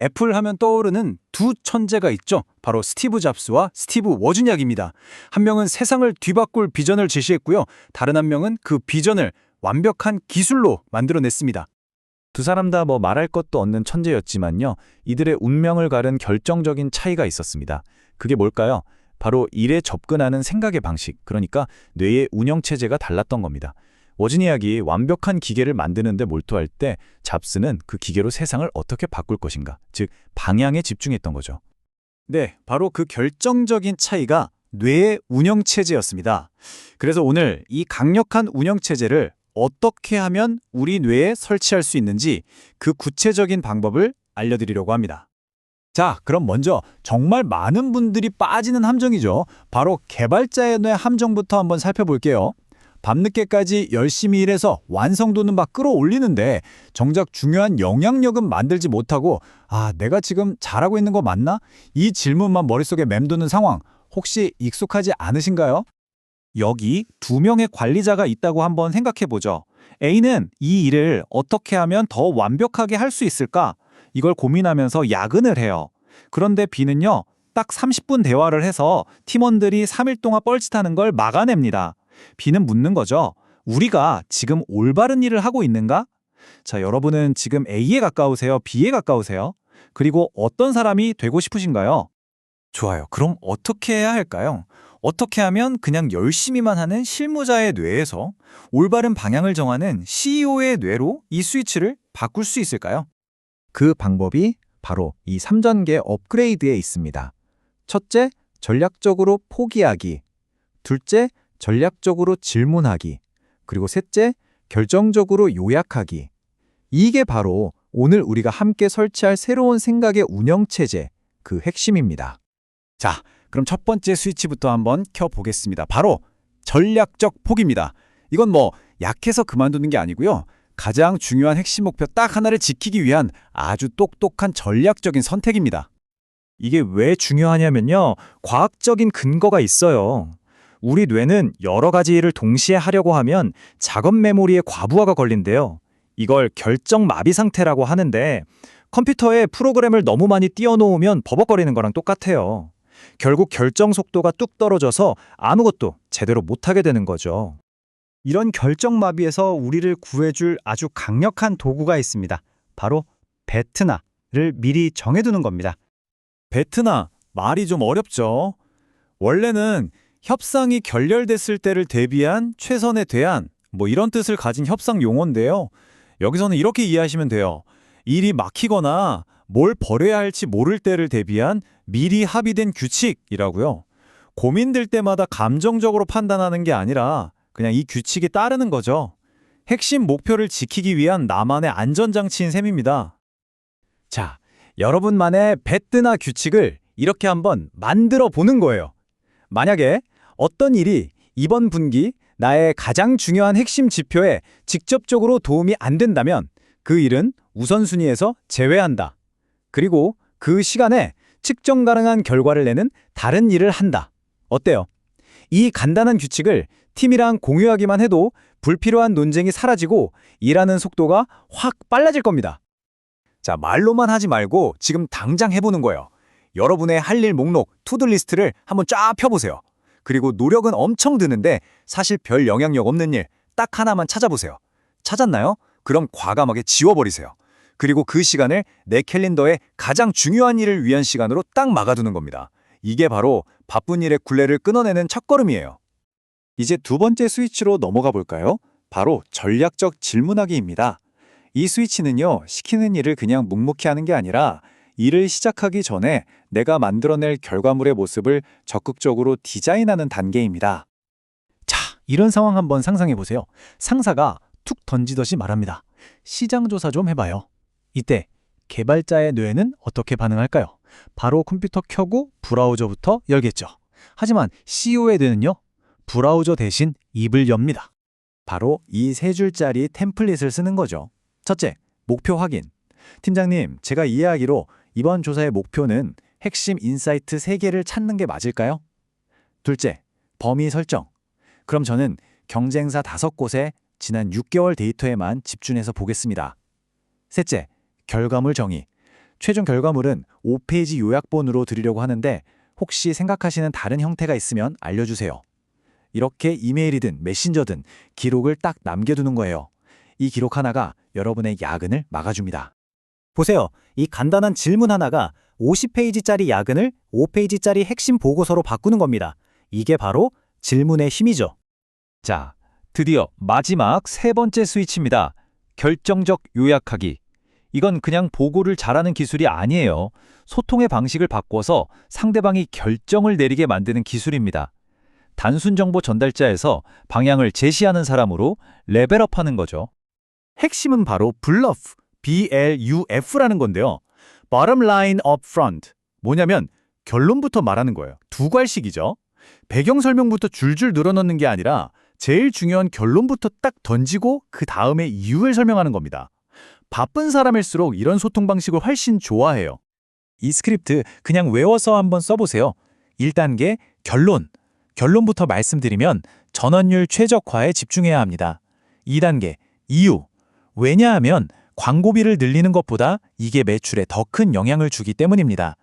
애플 하면 떠오르는 두 천재가 있죠. 바로 스티브 잡스와 스티브 워즈니악입니다. 한 명은 세상을 뒤바꿀 비전을 제시했고요. 다른 한 명은 그 비전을 완벽한 기술로 만들어냈습니다. 두 사람 다 뭐 말할 것도 없는 천재였지만요. 이들의 운명을 가른 결정적인 차이가 있었습니다. 그게 뭘까요? 바로 일에 접근하는 생각의 방식, 그러니까 뇌의 운영체제가 달랐던 겁니다. 워즈니악이 완벽한 기계를 만드는 데 몰두할 때 잡스는 그 기계로 세상을 어떻게 바꿀 것인가, 즉 방향에 집중했던 거죠. 네, 바로 그 결정적인 차이가 뇌의 운영체제였습니다. 그래서 오늘 이 강력한 운영체제를 어떻게 하면 우리 뇌에 설치할 수 있는지 그 구체적인 방법을 알려드리려고 합니다. 자, 그럼 먼저 정말 많은 분들이 빠지는 함정이죠. 바로 개발자의 뇌 함정부터 한번 살펴볼게요. 밤늦게까지 열심히 일해서 완성도는 막 끌어올리는데 정작 중요한 영향력은 만들지 못하고 내가 지금 잘하고 있는 거 맞나? 이 질문만 머릿속에 맴도는 상황 혹시 익숙하지 않으신가요? 여기 두 명의 관리자가 있다고 한번 생각해보죠. A는 이 일을 어떻게 하면 더 완벽하게 할 수 있을까? 이걸 고민하면서 야근을 해요. 그런데 B는요, 딱 30분 대화를 해서 팀원들이 3일 동안 뻘짓하는 걸 막아냅니다. B는 묻는 거죠. 우리가 지금 올바른 일을 하고 있는가? 자, 여러분은 지금 A에 가까우세요? B에 가까우세요? 그리고 어떤 사람이 되고 싶으신가요? 좋아요. 그럼 어떻게 해야 할까요? 어떻게 하면 그냥 열심히만 하는 실무자의 뇌에서 올바른 방향을 정하는 CEO의 뇌로 이 스위치를 바꿀 수 있을까요? 그 방법이 바로 이 3단계 업그레이드에 있습니다. 첫째, 전략적으로 포기하기. 둘째, 전략적으로 질문하기. 그리고 셋째, 결정적으로 요약하기. 이게 바로 오늘 우리가 함께 설치할 새로운 생각의 운영체제, 그 핵심입니다. 자, 그럼 첫 번째 스위치부터 한번 켜보겠습니다. 바로 전략적 포기입니다. 이건 약해서 그만두는 게 아니고요. 가장 중요한 핵심 목표 딱 하나를 지키기 위한 아주 똑똑한 전략적인 선택입니다. 이게 왜 중요하냐면요. 과학적인 근거가 있어요. 우리 뇌는 여러 가지 일을 동시에 하려고 하면 작업 메모리에 과부하가 걸린대요. 이걸 결정 마비 상태라고 하는데 컴퓨터에 프로그램을 너무 많이 띄워놓으면 버벅거리는 거랑 똑같아요. 결국 결정 속도가 뚝 떨어져서 아무것도 제대로 못하게 되는 거죠. 이런 결정마비에서 우리를 구해줄 아주 강력한 도구가 있습니다. 바로 베트나를 미리 정해두는 겁니다. 베트나, 말이 좀 어렵죠. 원래는 협상이 결렬됐을 때를 대비한 최선의 대안, 이런 뜻을 가진 협상 용어인데요. 여기서는 이렇게 이해하시면 돼요. 일이 막히거나 뭘 버려야 할지 모를 때를 대비한 미리 합의된 규칙이라고요. 고민될 때마다 감정적으로 판단하는 게 아니라 그냥 이 규칙에 따르는 거죠. 핵심 목표를 지키기 위한 나만의 안전장치인 셈입니다. 자, 여러분만의 베트나 규칙을 이렇게 한번 만들어 보는 거예요. 만약에 어떤 일이 이번 분기 나의 가장 중요한 핵심 지표에 직접적으로 도움이 안 된다면 그 일은 우선순위에서 제외한다. 그리고 그 시간에 측정 가능한 결과를 내는 다른 일을 한다. 어때요? 이 간단한 규칙을 팀이랑 공유하기만 해도 불필요한 논쟁이 사라지고 일하는 속도가 확 빨라질 겁니다. 자, 말로만 하지 말고 지금 당장 해보는 거예요. 여러분의 할 일 목록, 투두리스트를 한번 쫙 펴보세요. 그리고 노력은 엄청 드는데 사실 별 영향력 없는 일 딱 하나만 찾아보세요. 찾았나요? 그럼 과감하게 지워버리세요. 그리고 그 시간을 내 캘린더에 가장 중요한 일을 위한 시간으로 딱 막아두는 겁니다. 이게 바로 바쁜 일의 굴레를 끊어내는 첫걸음이에요. 이제 두 번째 스위치로 넘어가 볼까요? 바로 전략적 질문하기입니다. 이 스위치는요, 시키는 일을 그냥 묵묵히 하는 게 아니라 일을 시작하기 전에 내가 만들어낼 결과물의 모습을 적극적으로 디자인하는 단계입니다. 자, 이런 상황 한번 상상해 보세요. 상사가 툭 던지듯이 말합니다. 시장 조사 좀 해봐요. 이때 개발자의 뇌는 어떻게 반응할까요? 바로 컴퓨터 켜고 브라우저부터 열겠죠. 하지만 CEO의 뇌는요, 브라우저 대신 입을 엽니다. 바로 이 세 줄짜리 템플릿을 쓰는 거죠. 첫째, 목표 확인. 팀장님, 제가 이해하기로 이번 조사의 목표는 핵심 인사이트 3개를 찾는 게 맞을까요? 둘째, 범위 설정. 그럼 저는 경쟁사 5곳에 지난 6개월 데이터에만 집중해서 보겠습니다. 셋째, 결과물 정의. 최종 결과물은 5페이지 요약본으로 드리려고 하는데 혹시 생각하시는 다른 형태가 있으면 알려주세요. 이렇게 이메일이든 메신저든 기록을 딱 남겨두는 거예요. 이 기록 하나가 여러분의 야근을 막아줍니다. 보세요. 이 간단한 질문 하나가 50페이지짜리 야근을 5페이지짜리 핵심 보고서로 바꾸는 겁니다. 이게 바로 질문의 힘이죠. 자, 드디어 마지막 세 번째 스위치입니다. 결정적 요약하기. 이건 그냥 보고를 잘하는 기술이 아니에요. 소통의 방식을 바꿔서 상대방이 결정을 내리게 만드는 기술입니다. 단순 정보 전달자에서 방향을 제시하는 사람으로 레벨업하는 거죠. 핵심은 바로 블러프, BLUF라는 건데요. Bottom line up front. 뭐냐면 결론부터 말하는 거예요. 두 괄식이죠. 배경 설명부터 줄줄 늘어놓는 게 아니라 제일 중요한 결론부터 딱 던지고 그 다음에 이유를 설명하는 겁니다. 바쁜 사람일수록 이런 소통 방식을 훨씬 좋아해요. 이 스크립트 그냥 외워서 한번 써보세요. 1단계 결론. 결론부터 말씀드리면 전원율 최적화에 집중해야 합니다. 2단계 이유. 왜냐하면 광고비를 늘리는 것보다 이게 매출에 더 큰 영향을 주기 때문입니다.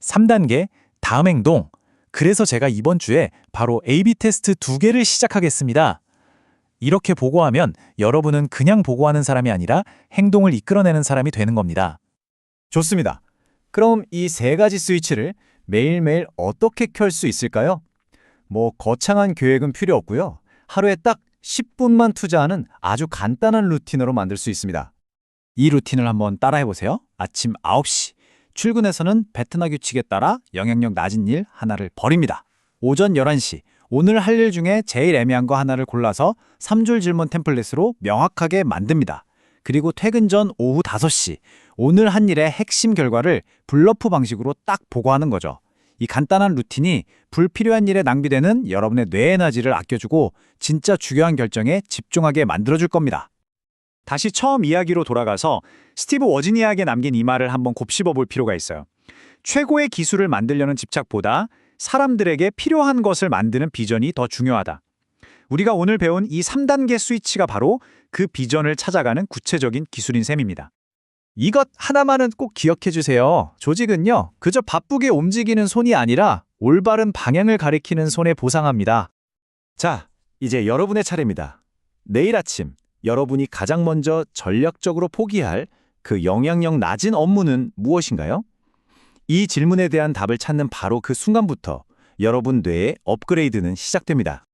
3단계 다음 행동. 그래서 제가 이번 주에 바로 A/B 테스트 2개를 시작하겠습니다. 이렇게 보고하면 여러분은 그냥 보고하는 사람이 아니라 행동을 이끌어내는 사람이 되는 겁니다. 좋습니다. 그럼 이 세 가지 스위치를 매일매일 어떻게 켤 수 있을까요? 뭐 거창한 계획은 필요 없고요. 하루에 딱 10분만 투자하는 아주 간단한 루틴으로 만들 수 있습니다. 이 루틴을 한번 따라해보세요. 아침 9시. 출근해서는 베트나 규칙에 따라 영향력 낮은 일 하나를 버립니다. 오전 11시. 오늘 할 일 중에 제일 애매한 거 하나를 골라서 3줄 질문 템플릿으로 명확하게 만듭니다. 그리고 퇴근 전 오후 5시. 오늘 한 일의 핵심 결과를 블러프 방식으로 딱 보고하는 거죠. 이 간단한 루틴이 불필요한 일에 낭비되는 여러분의 뇌 에너지를 아껴주고 진짜 중요한 결정에 집중하게 만들어줄 겁니다. 다시 처음 이야기로 돌아가서 스티브 워지니아에게 남긴 이 말을 한번 곱씹어 볼 필요가 있어요. 최고의 기술을 만들려는 집착보다 사람들에게 필요한 것을 만드는 비전이 더 중요하다. 우리가 오늘 배운 이 3단계 스위치가 바로 그 비전을 찾아가는 구체적인 기술인 셈입니다. 이것 하나만은 꼭 기억해 주세요. 조직은요, 그저 바쁘게 움직이는 손이 아니라 올바른 방향을 가리키는 손에 보상합니다. 자, 이제 여러분의 차례입니다. 내일 아침 여러분이 가장 먼저 전략적으로 포기할 그 영향력 낮은 업무는 무엇인가요? 이 질문에 대한 답을 찾는 바로 그 순간부터 여러분 뇌의 업그레이드는 시작됩니다.